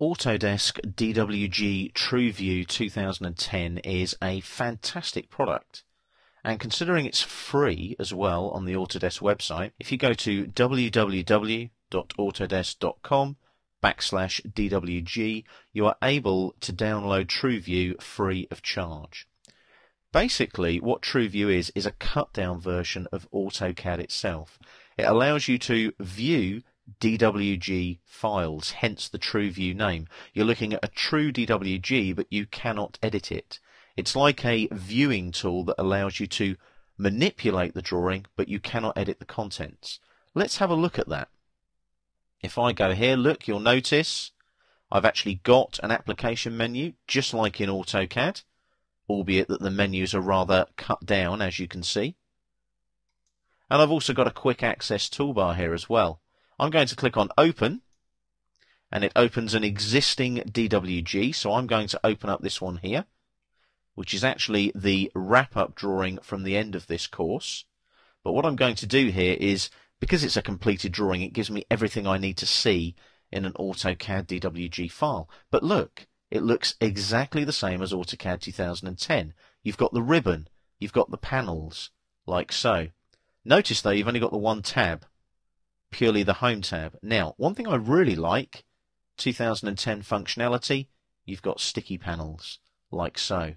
Autodesk DWG TrueView 2010 is a fantastic product, and considering it's free as well on the Autodesk website, if you go to www.autodesk.com/DWG, you are able to download TrueView free of charge. Basically, what TrueView is a cut-down version of AutoCAD itself. It allows you to view DWG files, hence the TrueView name. You're looking at a true DWG, but you cannot edit it. It's like a viewing tool that allows you to manipulate the drawing, but you cannot edit the contents. Let's have a look at that. If I go here, look, you'll notice I've actually got an application menu, just like in AutoCAD, albeit that the menus are rather cut down, as you can see. And I've also got a quick access toolbar here as well. I'm going to click on Open, and it opens an existing DWG, so I'm going to open up this one here, which is actually the wrap-up drawing from the end of this course. But what I'm going to do here is, because it's a completed drawing, it gives me everything I need to see in an AutoCAD DWG file. But look, it looks exactly the same as AutoCAD 2010. You've got the ribbon, you've got the panels, like so. Notice though, you've only got the one tab, purely the Home tab. Now, one thing I really like, 2010 functionality, you've got sticky panels, like so.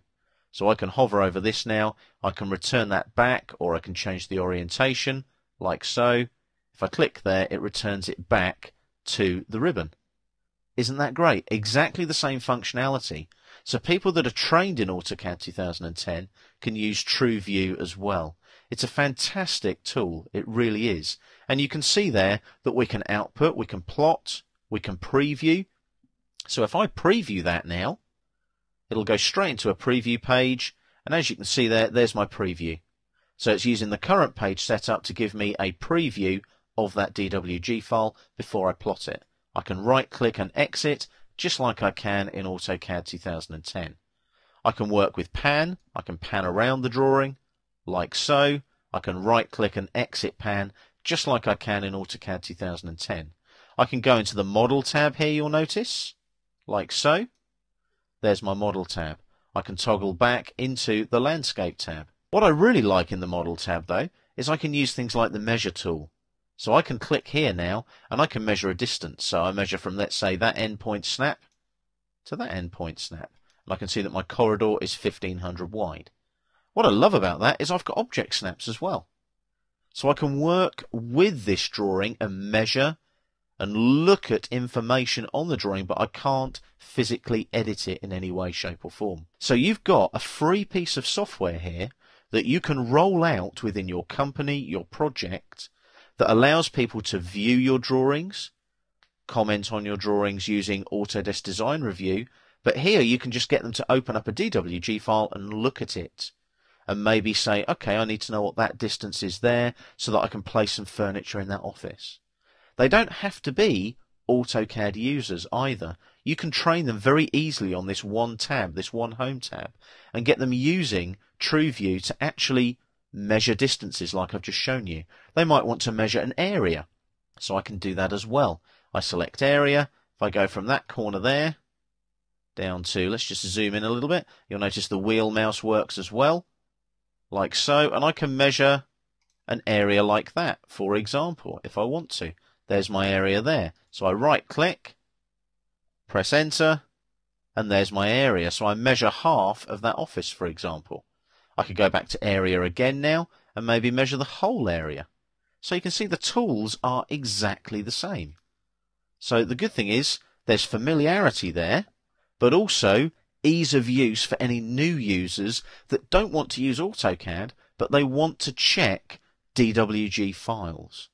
So I can hover over this now, I can return that back, or I can change the orientation, like so. If I click there, it returns it back to the ribbon. Isn't that great? Exactly the same functionality. So people that are trained in AutoCAD 2010 can use TrueView as well. It's a fantastic tool, it really is. And you can see there that we can output, we can plot, we can preview. So if I preview that now, it'll go straight into a preview page, and as you can see there, there's my preview. So it's using the current page setup to give me a preview of that DWG file before I plot it. I can right click and exit, just like I can in AutoCAD 2010. I can work with pan, I can pan around the drawing, like so. I can right click and exit pan, just like I can in AutoCAD 2010. I can go into the model tab here, you'll notice, like so. There's my model tab. I can toggle back into the landscape tab. What I really like in the model tab though, is I can use things like the measure tool. So I can click here now, and I can measure a distance. So I measure from, let's say, that endpoint snap to that endpoint snap. And I can see that my corridor is 1500 wide. What I love about that is I've got object snaps as well. So I can work with this drawing and measure and look at information on the drawing, but I can't physically edit it in any way, shape or form. So you've got a free piece of software here that you can roll out within your company, your project, that allows people to view your drawings, comment on your drawings using Autodesk Design Review, but here you can just get them to open up a DWG file and look at it. And maybe say, okay, I need to know what that distance is there so that I can place some furniture in that office. They don't have to be AutoCAD users either. You can train them very easily on this one tab, this one Home tab, and get them using TrueView to actually measure distances like I've just shown you. They might want to measure an area, so I can do that as well. I select area. If I go from that corner there down to, let's just zoom in a little bit, you'll notice the wheel mouse works as well, like so, and I can measure an area like that, for example, if I want to. There's my area there. So I right click, press enter, and there's my area. So I measure half of that office, for example. I could go back to area again now and maybe measure the whole area. So you can see the tools are exactly the same. So the good thing is there's familiarity there, but also ease of use for any new users that don't want to use AutoCAD, but they want to check DWG files.